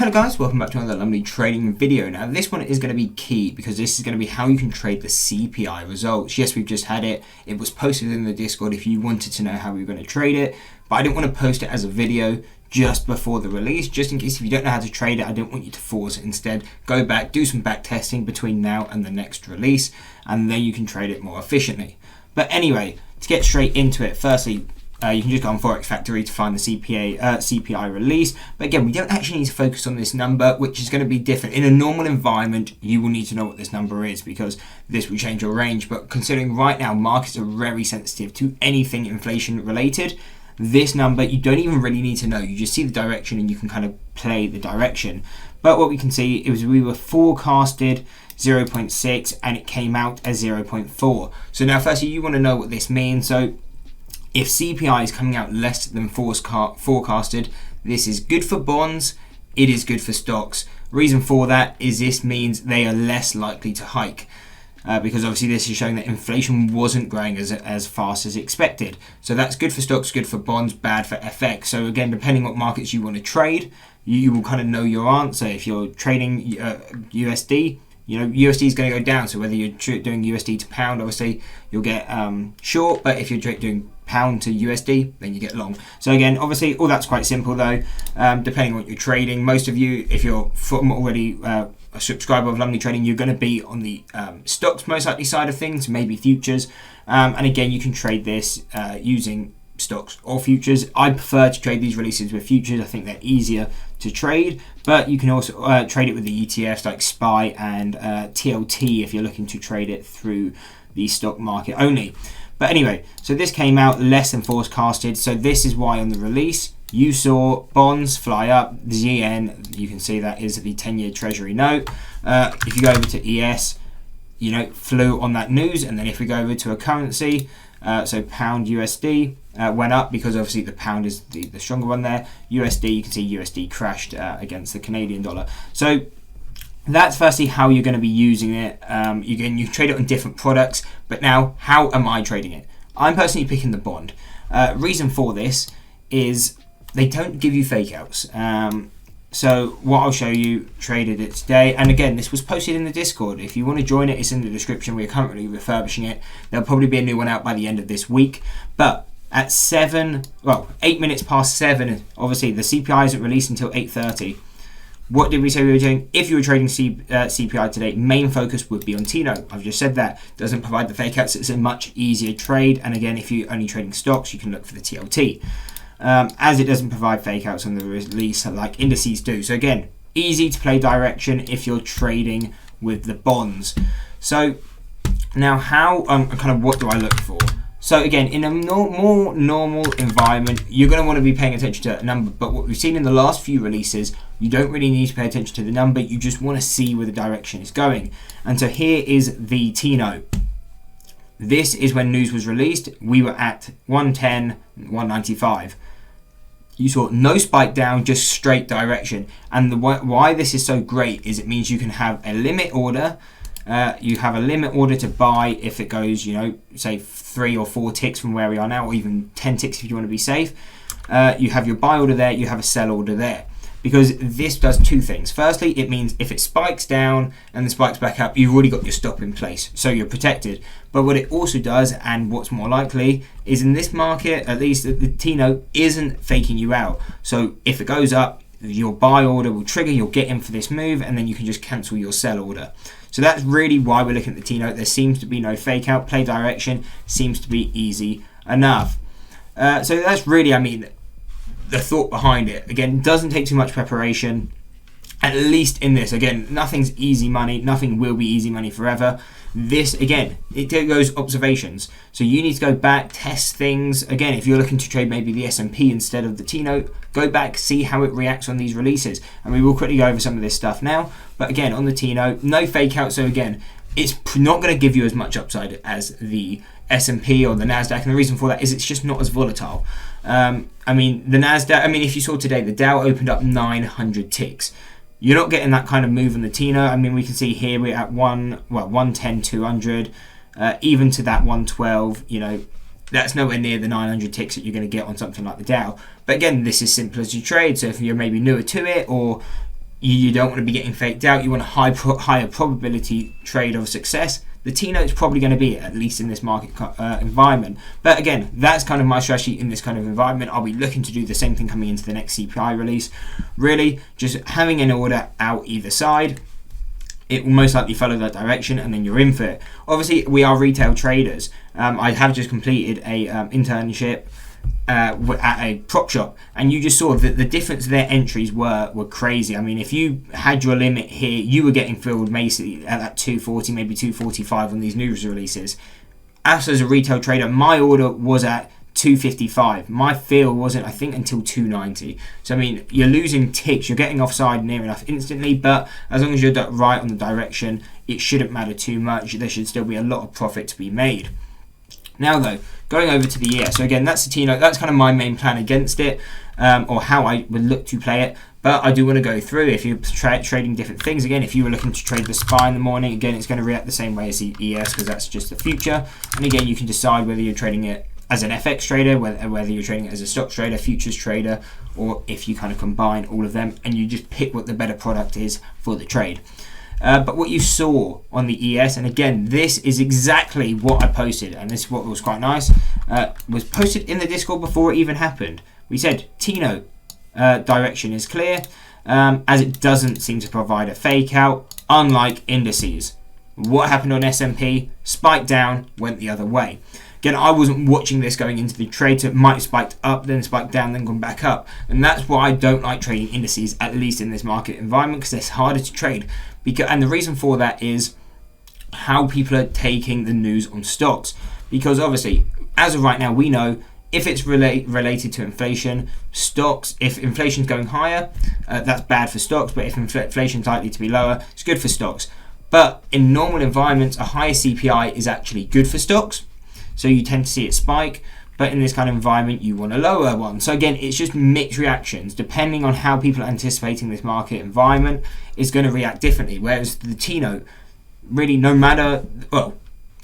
Hello guys, welcome back to another Lumley trading video. Now this one is going to be key because this is going to be how you can trade the CPI results. Yes, we've just had it. It was posted in the Discord if you wanted to know how we were going to trade it, but I didn't want to post it as a video just before the release, just in case if you don't know how to trade it, I didn't want you to force it. Instead, go back, do some back testing between now and the next release, and then you can trade it more efficiently. But anyway, to get straight into it, firstly, you can just go on Forex Factory to find the CPI release. But again, we don't actually need to focus on this number, which is going to be different. In a normal environment, you will need to know what this number is because this will change your range. But considering right now, markets are very sensitive to anything inflation related, this number, you don't even really need to know. You just see the direction and you can kind of play the direction. But what we can see is we were forecasted 0.6 and it came out as 0.4. So now firstly, you want to know what this means. So if CPI is coming out less than forecasted, this is good for bonds, it is good for stocks. Reason for that is this means they are less likely to hike because obviously this is showing that inflation wasn't growing as fast as expected. So that's good for stocks, good for bonds, bad for FX. So again, depending what markets you want to trade, you will kind of know your answer. If you're trading USD, USD is going to go down. So whether you're doing USD to pound, obviously you'll get short, but if you're doing pound to USD, then you get long. So again, obviously all that's quite simple though, depending on what you're trading. Most of you, if you're already a subscriber of Lumley Trading, you're going to be on the stocks most likely side of things, maybe futures. And again, you can trade this using stocks or futures. I prefer to trade these releases with futures. I think they're easier to trade, but you can also trade it with the ETFs like SPY and TLT if you're looking to trade it through the stock market only. But anyway, so this came out less than forecasted. So this is why on the release, you saw bonds fly up. The ZN, you can see that is the 10-year Treasury note. If you go over to ES, flew on that news. And then if we go over to a currency, so pound USD went up because obviously the pound is the stronger one there. USD, you can see USD crashed against the Canadian dollar. So that's firstly how you're going to be using it. You trade it on different products, but now how am I trading it? I'm personally picking the bond. Reason for this is they don't give you fake outs. So what I'll show you, traded it today, and again this was posted in the Discord. If you want to join it, it's in the description. We're currently refurbishing it. There'll probably be a new one out by the end of this week. But at 8 minutes past 7, obviously the CPI isn't released until 8:30. What did we say we were doing? If you were trading CPI today, main focus would be on Tino. I've just said that. Doesn't provide the fake outs. It's a much easier trade. And again, if you're only trading stocks, you can look for the TLT. As it doesn't provide fake outs on the release like indices do. So again, easy to play direction if you're trading with the bonds. So now how, what do I look for? So again, in a more normal environment, you're going to want to be paying attention to that number. But what we've seen in the last few releases, you don't really need to pay attention to the number. You just want to see where the direction is going. And so here is the Tino. This is when news was released. We were at 110, 195. You saw no spike down, just straight direction. And why this is so great is it means you can have a limit order. You have a limit order to buy if it goes, say 3 or 4 ticks from where we are now, or even 10 ticks if you want to be safe. You have your buy order there, you have a sell order there. Because this does two things. Firstly, it means if it spikes down and then spikes back up, you've already got your stop in place, so you're protected. But what it also does, and what's more likely, is in this market, at least the Tino isn't faking you out. So if it goes up, your buy order will trigger, you'll get in for this move, and then you can just cancel your sell order. So that's really why we're looking at the Tino. There seems to be no fake out. Play direction seems to be easy enough. So that's really, the thought behind it. Again, doesn't take too much preparation, at least in this. Again, nothing's easy money. Nothing will be easy money forever. This, again, it goes observations. So you need to go back, test things. Again, if you're looking to trade maybe the S&P instead of the Tino, go back, see how it reacts on these releases. And we will quickly go over some of this stuff now. But again, on the Tino, no fake out. So again, it's not going to give you as much upside as the S&P or the NASDAQ. And the reason for that is it's just not as volatile. The NASDAQ, if you saw today, the Dow opened up 900 ticks. You're not getting that kind of move on the Tino. We can see here we're at 110, 200, even to that 112, that's nowhere near the 900 ticks that you're going to get on something like the Dow. But again, this is simple as you trade. So if you're maybe newer to it, or you don't want to be getting faked out. You want a higher probability trade of success. The T-note is probably going to be, at least in this market environment. But again, that's kind of my strategy in this kind of environment. I'll be looking to do the same thing coming into the next CPI release. Really, just having an order out either side. It will most likely follow that direction, and then you're in for it. Obviously, we are retail traders. I have just completed a internship at a prop shop, and you just saw that the difference their entries were crazy. I mean, if you had your limit here, you were getting filled basically at that 240, maybe 245 on these news releases. As a retail trader, my order was at 255. My fill wasn't, I think, until 290. So I mean, you're losing ticks, you're getting offside near enough instantly, but as long as you're right on the direction, it shouldn't matter too much. There should still be a lot of profit to be made. Now though, going over to the ES, so again, that's the T-note. That's kind of my main plan against it, or how I would look to play it. But I do want to go through, if you're trading different things, again, if you were looking to trade the SPY in the morning, again, it's going to react the same way as the ES, because that's just the future. And again, you can decide whether you're trading it as an FX trader, whether you're trading it as a stock trader, futures trader, or if you kind of combine all of them and you just pick what the better product is for the trade. But what you saw on the ES, and again, this is exactly what I posted, and this is what was quite nice, was posted in the Discord before it even happened. We said T-note direction is clear, as it doesn't seem to provide a fake out, unlike indices. What happened on S&P? Spiked down, went the other way. Again, I wasn't watching this going into the trade, so it might have spiked up, then spiked down, then gone back up. And that's why I don't like trading indices, at least in this market environment, because they're harder to trade. And the reason for that is how people are taking the news on stocks. Because obviously, as of right now, we know if it's related to inflation, stocks, if inflation's going higher, that's bad for stocks. But if inflation's likely to be lower, it's good for stocks. But in normal environments, a higher CPI is actually good for stocks. So you tend to see it spike, but in this kind of environment, you want a lower one. So again, it's just mixed reactions. Depending on how people are anticipating this market environment, is going to react differently. Whereas the T-note, really no matter, well,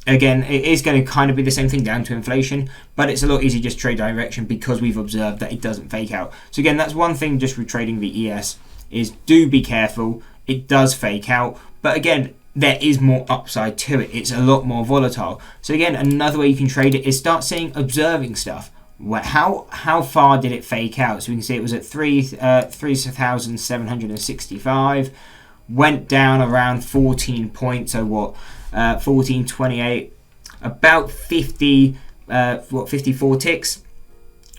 again, it is going to kind of be the same thing down to inflation, but it's a lot easier just trade direction because we've observed that it doesn't fake out. So again, that's one thing just with trading the ES, is do be careful. It does fake out, but again, there is more upside to it. It's a lot more volatile. So again, another way you can trade it is start observing stuff. How far did it fake out? So we can see it was at 3,765, went down around 14 points. So 1428, about 54 ticks.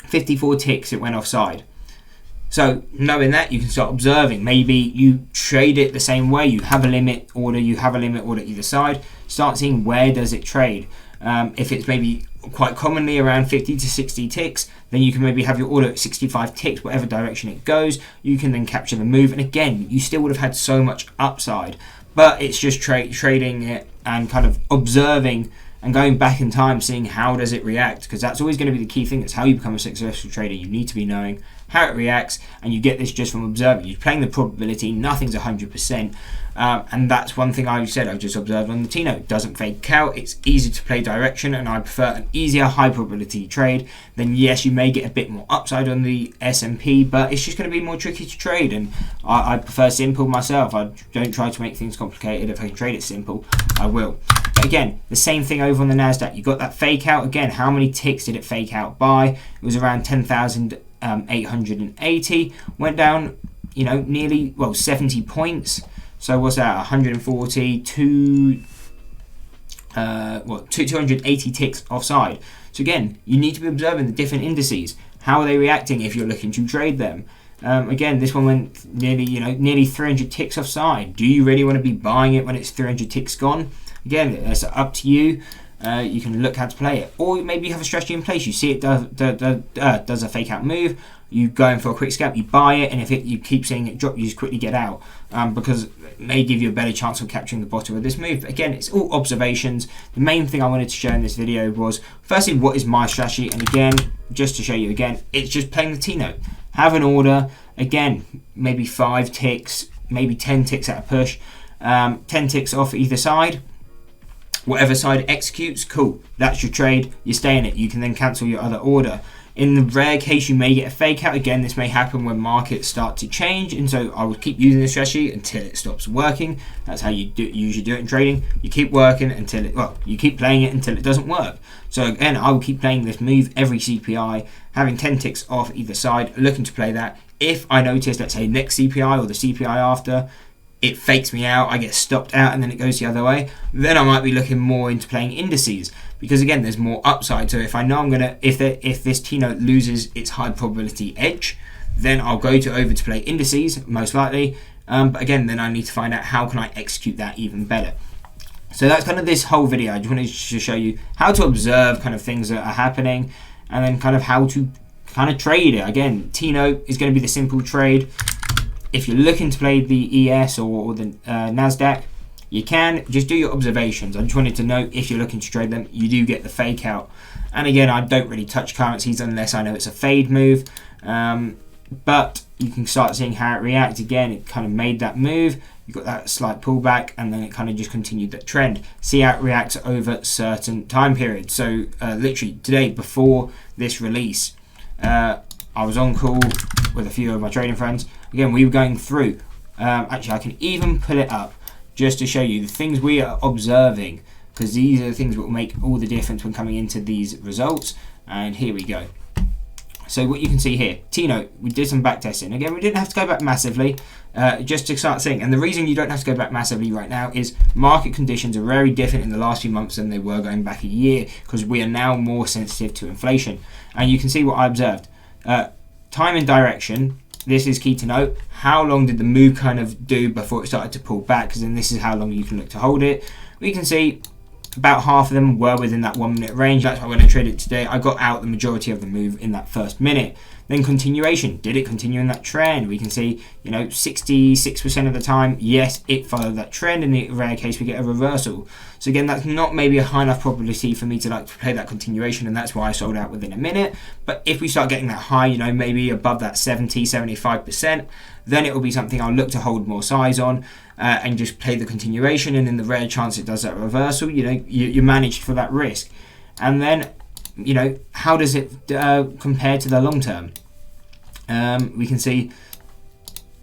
54 ticks it went offside. So knowing that, you can start observing. Maybe you trade it the same way. You have a limit order. You have a limit order either side. Start seeing where does it trade. If it's maybe quite commonly around 50 to 60 ticks, then you can maybe have your order at 65 ticks, whatever direction it goes. You can then capture the move. And again, you still would have had so much upside. But it's just trading it and kind of observing and going back in time, seeing how does it react. Because that's always going to be the key thing. It's how you become a successful trader. You need to be knowing how it reacts, and you get this just from observing. You're playing the probability, nothing's 100%, and that's one thing I said I've just observed on the T-note. It doesn't fake out, it's easy to play direction, and I prefer an easier high probability trade. Then yes, you may get a bit more upside on the S&P, but it's just going to be more tricky to trade, and I prefer simple myself. I don't try to make things complicated. If I can trade it simple, I will. But again, the same thing over on the NASDAQ. You got that fake out again. How many ticks did it fake out by? It was around 10,880, went down, nearly 70 points. So what's that? 140 to 280 ticks offside. So again, you need to be observing the different indices. How are they reacting if you're looking to trade them? Again, this one went nearly 300 ticks offside. Do you really want to be buying it when it's 300 ticks gone? Again, it's up to you. You can look how to play it, or maybe you have a strategy in place. You see it does a fake out move, you go in for a quick scalp, you buy it, and if you keep seeing it drop, you just quickly get out, because it may give you a better chance of capturing the bottom of this move. But again, it's all observations. The main thing I wanted to show in this video was firstly what is my strategy, and again, just to show you again, it's just playing the T-note. Have an order, again, maybe 5 ticks, maybe 10 ticks at a push, 10 ticks off either side. Whatever side executes, cool, that's your trade, you stay in it. You can then cancel your other order. In the rare case you may get a fake out, again, this may happen when markets start to change, and so I will keep using this strategy until it stops working. That's how you usually do it in trading. You keep working until you keep playing it until it doesn't work. So again, I will keep playing this move every CPI, having 10 ticks off either side, looking to play that. If I notice, let's say next CPI or the CPI after, it fakes me out, I get stopped out, and then it goes the other way, then I might be looking more into playing indices, because again, there's more upside. So if I know if this T-note loses its high probability edge, then I'll go over to play indices, most likely. But again, then I need to find out how can I execute that even better. So that's kind of this whole video. I just wanted to show you how to observe kind of things that are happening, and then kind of how to kind of trade it. Again, T-note is going to be the simple trade. If you're looking to play the ES or the NASDAQ, you can just do your observations. I just wanted to know if you're looking to trade them, you do get the fake out. And again, I don't really touch currencies unless I know it's a fade move. But you can start seeing how it reacts. Again, it kind of made that move. You got that slight pullback, and then it kind of just continued that trend. See how it reacts over certain time periods. So literally today, before this release, I was on call with a few of my trading friends. Again, we were going through. Actually, I can even pull it up just to show you the things we are observing, because these are the things that will make all the difference when coming into these results. And here we go. So what you can see here, T-note, we did some back testing. Again, we didn't have to go back massively, just to start seeing. And the reason you don't have to go back massively right now is market conditions are very different in the last few months than they were going back a year, because we are now more sensitive to inflation. And you can see what I observed. Time and direction. This is key to note. How long did the move kind of do before it started to pull back? Because then this is how long you can look to hold it. We can see about half of them were within that 1 minute range. That's why when I traded today, I got out the majority of the move in that first minute. Then continuation. Did it continue in that trend? We can see, 66% of the time, yes, it followed that trend. In the rare case, we get a reversal. So again, that's not maybe a high enough probability for me to like to play that continuation, and that's why I sold out within a minute. But if we start getting that high, maybe above that 75%, then it will be something I'll look to hold more size on, and just play the continuation. And in the rare chance it does that reversal, you managed for that risk. And then, how does it compare to the long term? We can see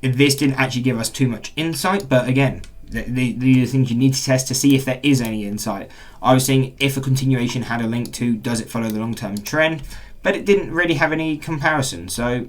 this didn't actually give us too much insight, but again, these are things you need to test to see if there is any insight. I was saying if a continuation had a link to, does it follow the long-term trend? But it didn't really have any comparison, so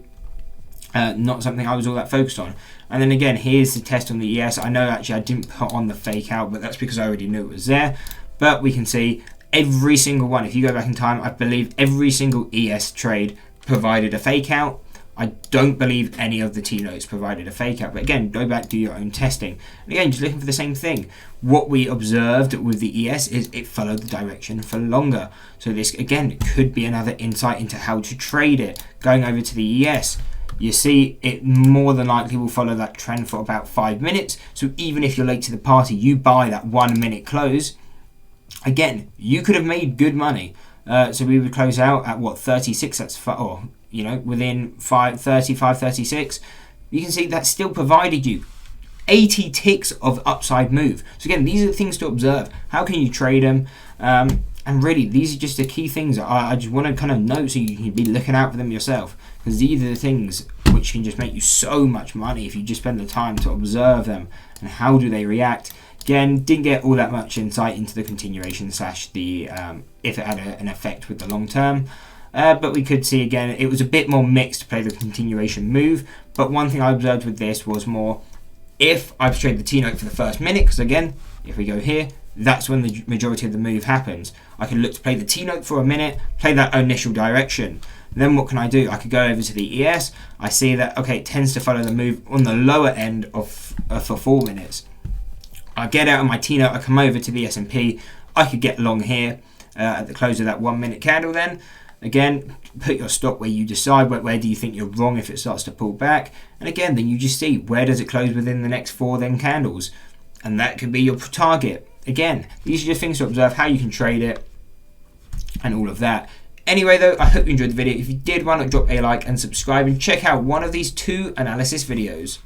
not something I was all that focused on. And then again, here's the test on the ES. I know actually I didn't put on the fake out, but that's because I already knew it was there. But we can see every single one. If you go back in time, I believe every single ES trade provided a fake out. I don't believe any of the T-notes provided a fake out. But again, go back, do your own testing. And again, just looking for the same thing. What we observed with the ES is it followed the direction for longer. So this, again, could be another insight into how to trade it. Going over to the ES, you see it more than likely will follow that trend for about 5 minutes. So even if you're late to the party, you buy that 1 minute close. Again, you could have made good money. So we would close out at what, 36? That's within 536. You can see that still provided you 80 ticks of upside move. So again, these are the things to observe. How can you trade them? And really, these are just the key things that I just want to kind of note so you can be looking out for them yourself. Because these are the things which can just make you so much money if you just spend the time to observe them. And how do they react? Again, didn't get all that much insight into the continuation / the if it had an effect with the long term. But we could see again, it was a bit more mixed to play the continuation move. But one thing I observed with this was more, if I've traded the T-note for the first minute, because again, if we go here, that's when the majority of the move happens. I can look to play the T-note for a minute, play that initial direction. Then what can I do? I could go over to the ES. I see that, okay, it tends to follow the move on the lower end of for 4 minutes. I get out of my T-note, I come over to the S&P. I could get long here at the close of that 1 minute candle then. Again, put your stop where you decide. Where do you think you're wrong if it starts to pull back? And again, then you just see where does it close within the next 4 then candles. And that could be your target. Again, these are just things to observe, how you can trade it and all of that. Anyway though, I hope you enjoyed the video. If you did, why not drop a like and subscribe and check out one of these 2 analysis videos.